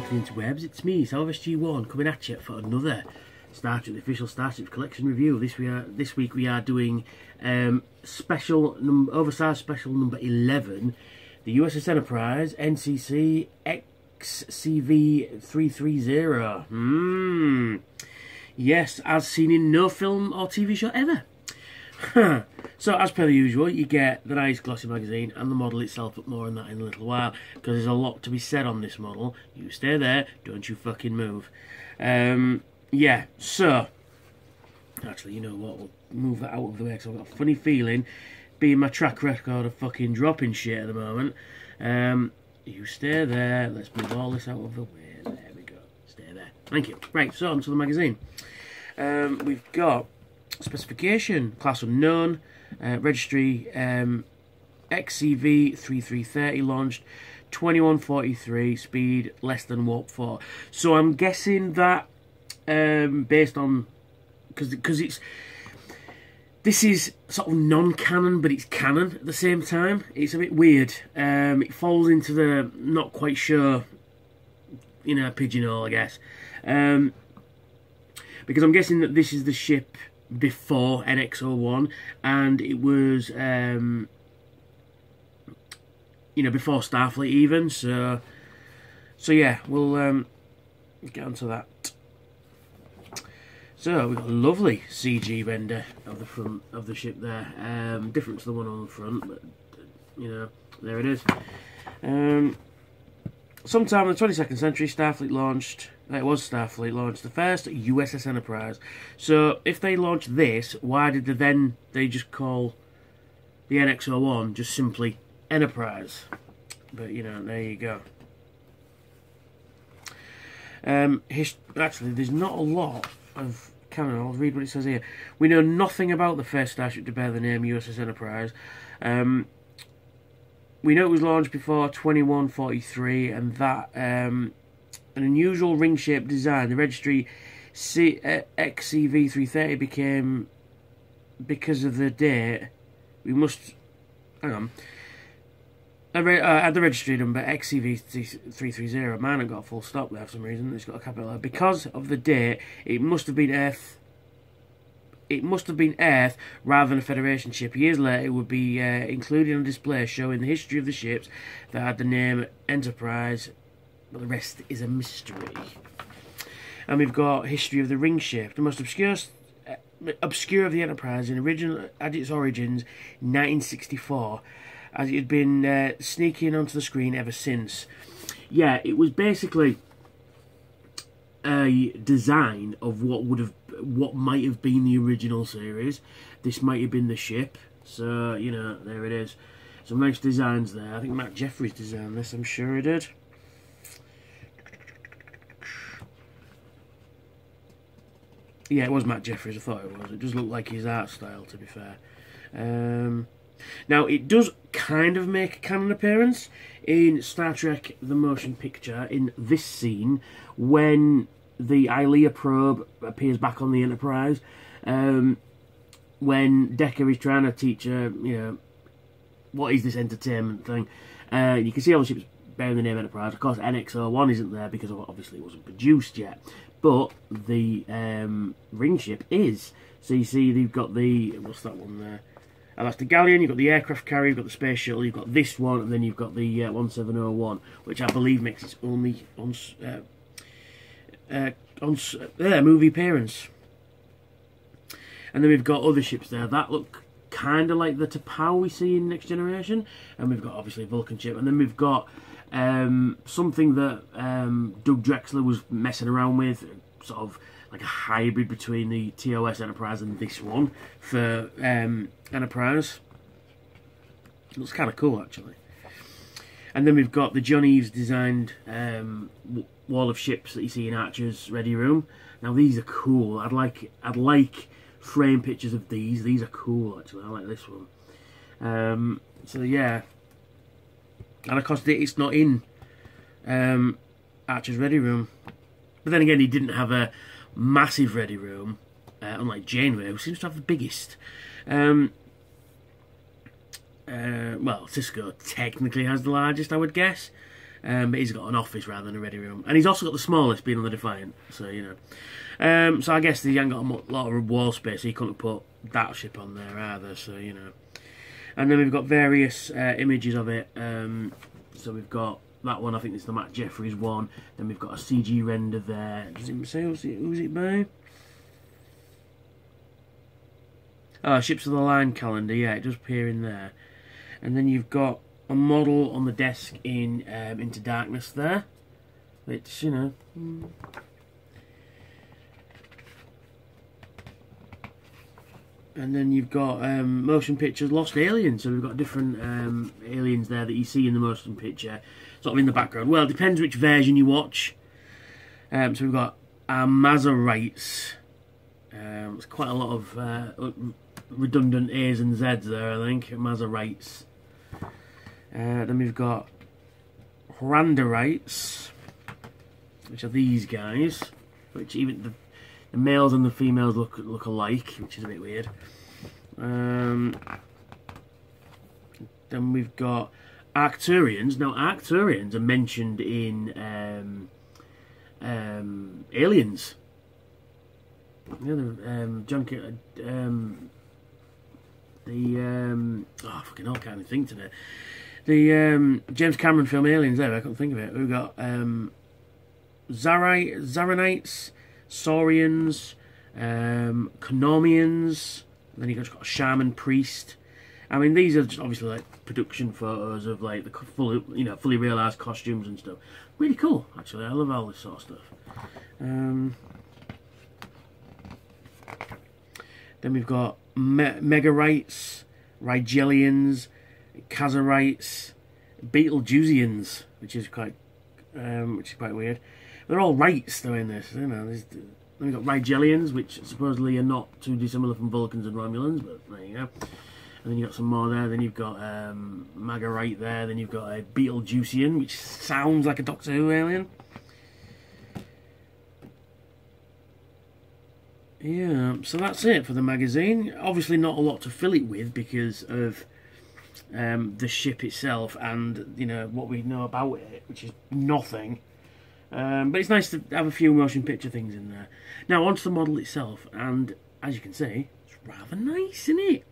people into webs, it's me, SG1, coming at you for another Starship, the official Starships collection review. This week we are doing oversized special number 11, the U.S.S. Enterprise NCC XCV-330. Yes, as seen in no film or TV show ever. So, as per the usual, you get the nice glossy magazine and the model itself, but more on that in a little while, because there's a lot to be said on this model. You stay there, don't you fucking move. Yeah, so, actually, you know what, we'll move that out of the way, because I've got a funny feeling, being my track record of fucking dropping shit at the moment. You stay there, let's move all this out of the way. There we go, stay there. Thank you. Right, so onto the magazine. We've got specification, class unknown, registry XCV-330 launched, 2143, speed less than warp 4. So I'm guessing that based on, because this is sort of non-canon, but it's canon at the same time. It's a bit weird. It falls into the not quite sure, you know, pigeonhole, I guess. Because I'm guessing that this is the ship before NX-01, and it was, you know, before Starfleet even. So yeah, we'll get onto that. So we've got a lovely CG render of the front of the ship there, different to the one on the front, but you know, there it is. Sometime in the 22nd century, Starfleet launched. It was Starfleet launched the first U.S.S. Enterprise. So if they launched this, why did they just call the NX-01 just simply Enterprise? But you know, there you go. Actually, there's not a lot of canon. I'll read what it says here. We know nothing about the first starship to bear the name U.S.S. Enterprise. We know it was launched before 2143, and that an unusual ring-shaped design. The registry XCV-330 became, because of the date, we must, hang on, at the registry number XCV-330, mine ain't got a full stop there for some reason, it's got a capital R. Because of the date, it must have been Earth. It must have been Earth rather than a Federation ship. Years later, it would be included on display showing the history of the ships that had the name Enterprise, but the rest is a mystery. And we've got history of the ring ship, the most obscure of the Enterprise, at its origins, 1964, as it had been sneaking onto the screen ever since. Yeah, it was basically a design of what might have been the original series. This might have been the ship. So, you know, there it is. Some nice designs there. I think Matt Jeffries designed this, I'm sure he did. Yeah, it was Matt Jeffries, I thought it was. It does look like his art style, to be fair. Now, it does kind of make a canon appearance in Star Trek The Motion Picture, in this scene, when the Ilea probe appears back on the Enterprise, when Decker is trying to teach her, you know, what is this entertainment thing. You can see all the ships bearing the name Enterprise. Of course, NX-01 isn't there because obviously it wasn't produced yet, but the ring ship is. So you see they've got the, what's that one there? And that's the Galleon, you've got the aircraft carrier, you've got the space shuttle, you've got this one, and then you've got the 1701, which I believe makes its only movie appearance. And then we've got other ships there that look kind of like the T'Pau we see in Next Generation, and we've got obviously a Vulcan ship, and then we've got something that Doug Drexler was messing around with, sort of like a hybrid between the TOS Enterprise and this one for Enterprise. It looks kind of cool, actually. And then we've got the John Eves designed wall of ships that you see in Archer's ready room. Now these are cool. I'd like frame pictures of these. These are cool, actually. I like this one. So yeah, and of course it's not in Archer's ready room. But then again, he didn't have a massive ready room, unlike Janeway, who seems to have the biggest. Well, Cisco technically has the largest, I would guess. But he's got an office rather than a ready room. And he's also got the smallest, being on the Defiant. So, you know. So I guess he hasn't got a lot of wall space, so he couldn't put that ship on there either, so, you know. And then we've got various images of it. So we've got that one, I think it's the Matt Jeffries one. Then we've got a CG render there. Does it say who's it by? Oh, Ships of the Line calendar, yeah, it does appear in there. And then you've got a model on the desk in Into Darkness there, which, you know... And then you've got motion pictures, Lost Aliens. So we've got different aliens there that you see in the motion picture, sort of in the background. Well, it depends which version you watch. So we've got Mazarites. There's quite a lot of redundant A's and Z's there, I think. Mazarites. Then we've got Randarites, which are these guys, which even the males and the females look alike, which is a bit weird. Then we've got Arcturians. Now, Arcturians are mentioned in Aliens. Yeah, fucking hell, I can't even think today. The James Cameron film Aliens there, I couldn't think of it. We've got Zaranites, Saurians, Konomians, then you've got a shaman priest. I mean, these are just obviously like production photos of like the fully realised costumes and stuff. Really cool, actually. I love all this sort of stuff. Then we've got Megarites, Rigelians, Kazarites, Beetlejuiceans, which is quite weird. They're all rights though in this, you know. Then we've got Rigelians, which supposedly are not too dissimilar from Vulcans and Romulans, but there you go. And then you've got some more there. Then you've got Magarite there. Then you've got a Beetlejuicean, which sounds like a Doctor Who alien. Yeah, so that's it for the magazine. Obviously not a lot to fill it with because of the ship itself and, you know, what we know about it, which is nothing. But it's nice to have a few motion picture things in there. Now, onto the model itself, and as you can see, it's rather nice, isn't it?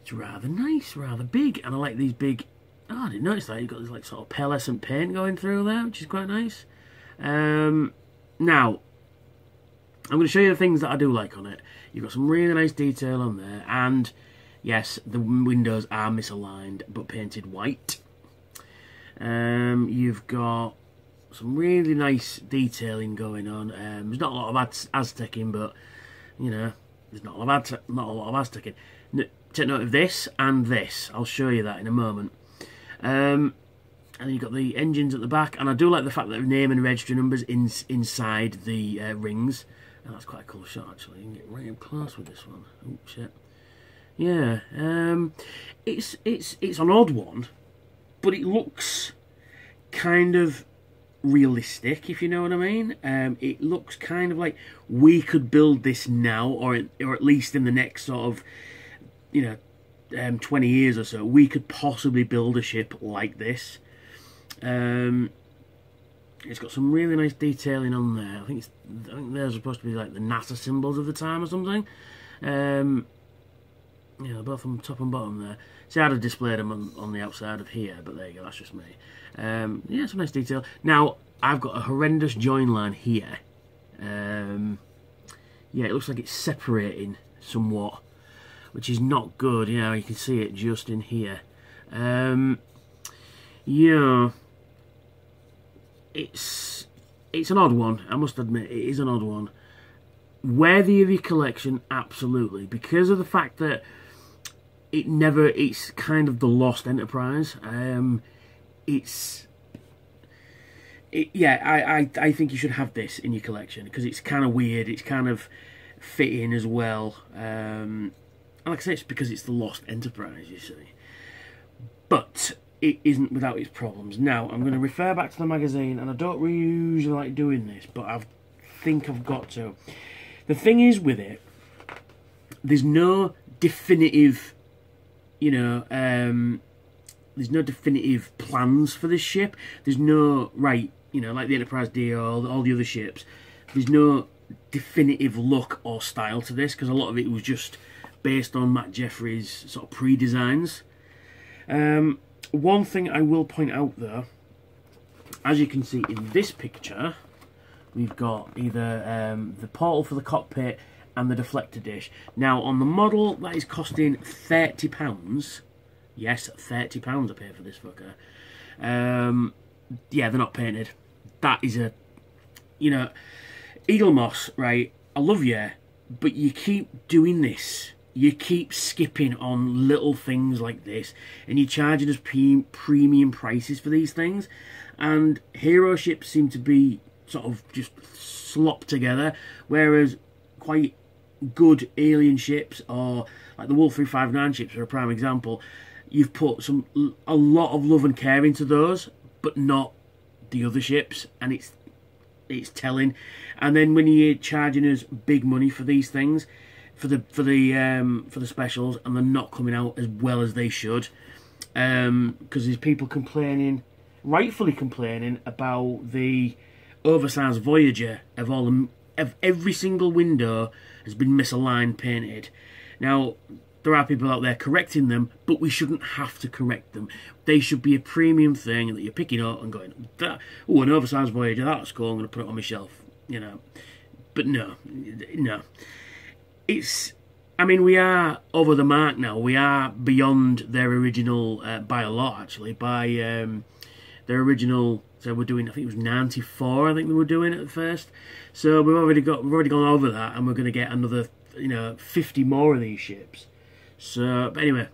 It's rather nice, rather big, and I like these big... Oh, I didn't notice that. You've got this like sort of pearlescent paint going through there, which is quite nice. Now, I'm going to show you the things that I do like on it. You've got some really nice detail on there, and yes, the windows are misaligned, but painted white. You've got some really nice detailing going on. There's not a lot of Aztecing, but you know, there's not a lot of Aztecing. Take note of this and this. I'll show you that in a moment. And you've got the engines at the back, and I do like the fact that the name and registry numbers inside the rings. And that's quite a cool shot, actually. You can get right up close with this one. Oh shit! Yeah, it's an odd one, but it looks kind of realistic, if you know what I mean. It looks kind of like we could build this now, or at least in the next sort of, you know, 20 years or so, we could possibly build a ship like this. It's got some really nice detailing on there. I think they're supposed to be like the NASA symbols of the time or something. Yeah, both on top and bottom there. See, I'd have displayed them on the outside of here, but there you go, that's just me. Yeah, some nice detail. Now, I've got a horrendous join line here. Yeah, it looks like it's separating somewhat, which is not good. Yeah, you can see it just in here. Yeah, it's an odd one, I must admit. It is an odd one. Worthy of your collection, absolutely, because of the fact that it's kind of the lost enterprise. Yeah, I think you should have this in your collection because it's kind of weird. It's kind of fitting as well. And like I say, it's because it's the lost enterprise, you see. But it isn't without its problems. Now, I'm going to refer back to the magazine, and I don't really usually like doing this, but I think I've got to. The thing is with it, there's no definitive, you know, definitive plans for this ship. There's no, right, you know, like the Enterprise D or all the other ships, there's no definitive look or style to this, because a lot of it was just based on Matt Jeffrey's sort of pre-designs. One thing I will point out though, as you can see in this picture, we've got either the portal for the cockpit and the deflector dish. Now on the model, that is costing £30. Yes, £30 I pay for this fucker. Yeah, they're not painted. That is a, you know, Eagle Moss, right, I love you, but you keep doing this. You keep skipping on little things like this, and you're charging us premium prices for these things. And hero ships seem to be sort of just slopped together, whereas quite good alien ships, or like the Wolf 359 ships are a prime example, you've put a lot of love and care into those, but not the other ships, and it's telling. And then when you're charging us big money for these things, for the specials, and they're not coming out as well as they should, because there's people complaining, rightfully complaining, about the oversized Voyager of every single window has been misaligned painted. Now there are people out there correcting them, but we shouldn't have to correct them. They should be a premium thing that you're picking up and going, oh, an oversized Voyager, that's cool, I'm going to put it on my shelf, you know. But no. It's, I mean, we are over the mark now. We are beyond their original, by a lot actually, by their original, so we're doing, I think it was 94, I think they were doing at first. So we've already gone over that, and we're going to get another, you know, 50 more of these ships. So, but anyway,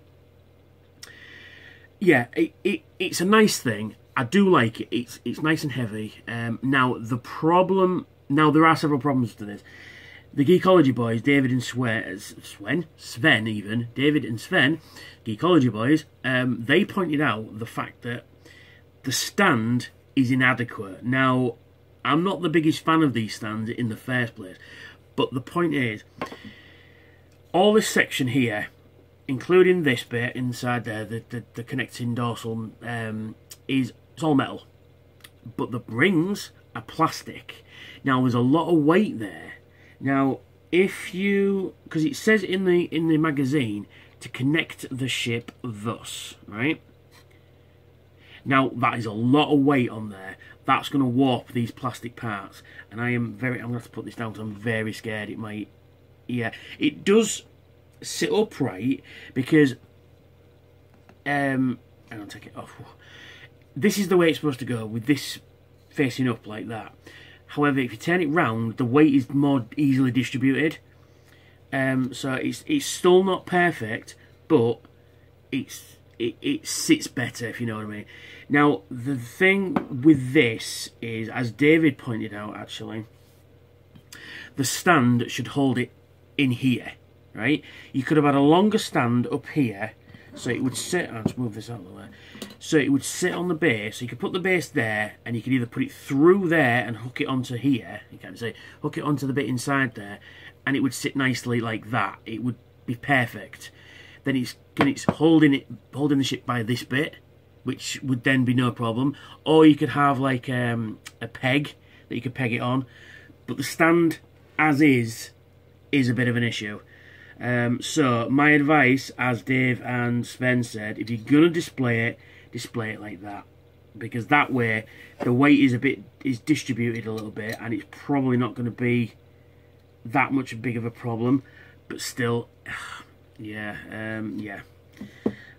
yeah, it's a nice thing. I do like it. It's nice and heavy. Now there are several problems to this. The Geekology boys, David and Sven even, David and Sven, Geekology boys, they pointed out the fact that the stand is inadequate. Now, I'm not the biggest fan of these stands in the first place, but the point is, all this section here, including this bit inside there, the connecting dorsal, it's all metal, but the rings are plastic. Now, there's a lot of weight there. Now, if you, because it says in the magazine to connect the ship thus, right? Now that is a lot of weight on there. That's going to warp these plastic parts, and I'm going to have to put this down because I'm very scared it might. Yeah, it does sit upright because I'll take it off. This is the way it's supposed to go, with this facing up like that. However, if you turn it round, the weight is more easily distributed. So it's still not perfect, but it sits better, if you know what I mean. Now, the thing with this is, as David pointed out, actually, the stand should hold it in here, right? You could have had a longer stand up here, so it would sit. I'll just move this out of the way. So it would sit on the base. So you could put the base there, and you could either put it through there and hook it onto here. You can't say hook it onto the bit inside there, and it would sit nicely like that. It would be perfect. Then it's holding the ship by this bit, which would then be no problem. Or you could have like a peg that you could peg it on. But the stand as is a bit of an issue. So my advice, as Dave and Sven said, if you're gonna display it like that, because that way the weight is distributed a little bit, and it's probably not going to be that much big of a problem. But still, yeah.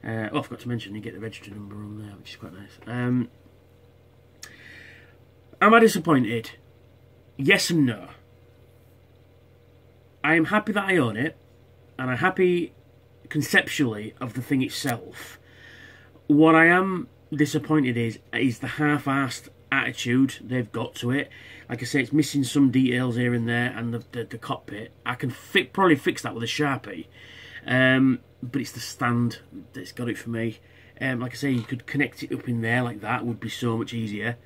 Oh, I forgot to mention you get the register number on there, which is quite nice. Am I disappointed? Yes and no. I am happy that I own it, and I'm happy conceptually of the thing itself. What I am disappointed is the half-assed attitude they've got to it. Like I say, it's missing some details here and there, and the cockpit. I can probably fix that with a Sharpie, but it's the stand that's got it for me. Like I say, you could connect it up in there like that, would be so much easier.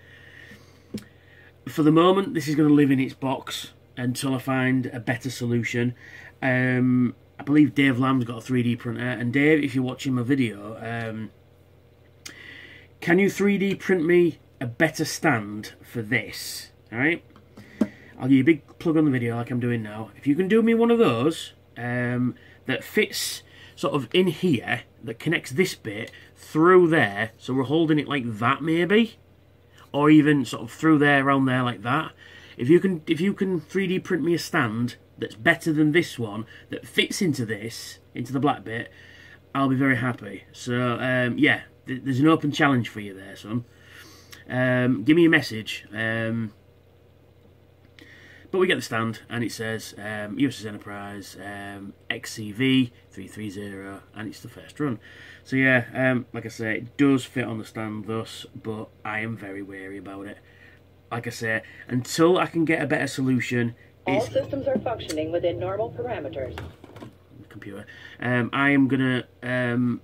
For the moment, this is going to live in its box until I find a better solution. I believe Dave Lamb's got a 3D printer, and Dave, if you're watching my video, can you 3D print me a better stand for this? Alright? I'll give you a big plug on the video like I'm doing now. If you can do me one of those that fits sort of in here, that connects this bit through there, so we're holding it like that maybe, or even sort of through there, around there like that. If you can 3D print me a stand that's better than this one, that fits into this, into the black bit, I'll be very happy. So yeah, there's an open challenge for you there, son. Give me a message. But we get the stand, and it says U.S.S Enterprise XCV-330, and it's the first run. So yeah, like I say, it does fit on the stand thus, but I am very wary about it. Like I say, until I can get a better solution... All systems are functioning within normal parameters. Computer. I am going to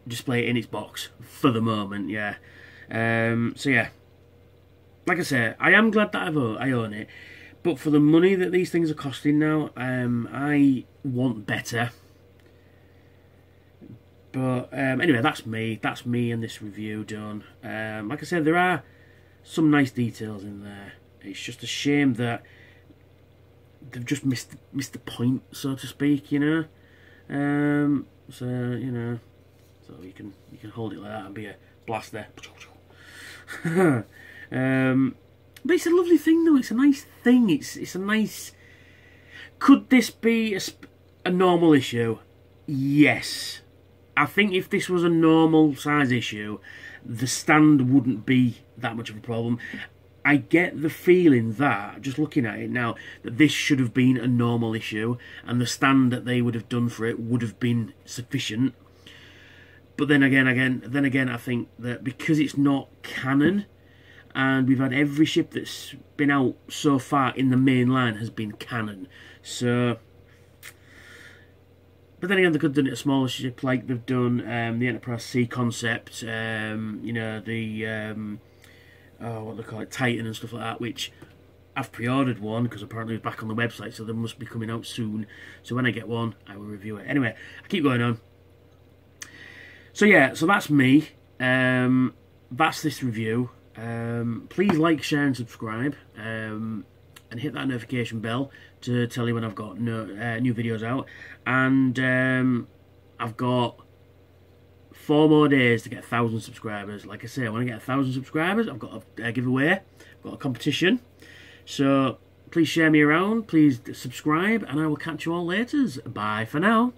display it in its box for the moment, yeah. So yeah, like I say, I am glad that I own it. But for the money that these things are costing now, I want better. But anyway, that's me. That's me and this review done. Like I said, there are some nice details in there. It's just a shame that they've just missed the point, so to speak. You know. So you know, so you can hold it like that and be a blaster. But it's a lovely thing, though. It's a nice thing. It's a nice... Could this be a normal issue? Yes. I think if this was a normal size issue, the stand wouldn't be that much of a problem. I get the feeling that, just looking at it now, that this should have been a normal issue, and the stand that they would have done for it would have been sufficient. But then again, I think that because it's not canon, and we've had every ship that's been out so far in the main line has been canon. So, but then again, they could have done it a smaller ship like they've done the Enterprise C concept. You know, the what they call it, Titan and stuff like that. Which I've pre-ordered one because apparently it's back on the website, so they must be coming out soon. So when I get one, I will review it. Anyway, I keep going on. So yeah, so that's me. That's this review. Please like, share and subscribe, and hit that notification bell to tell you when I've got new videos out. And I've got 4 more days to get 1,000 subscribers. Like I say, when I get 1,000 subscribers, I've got a giveaway, I've got a competition. So please share me around, please subscribe, and I will catch you all later. Bye for now.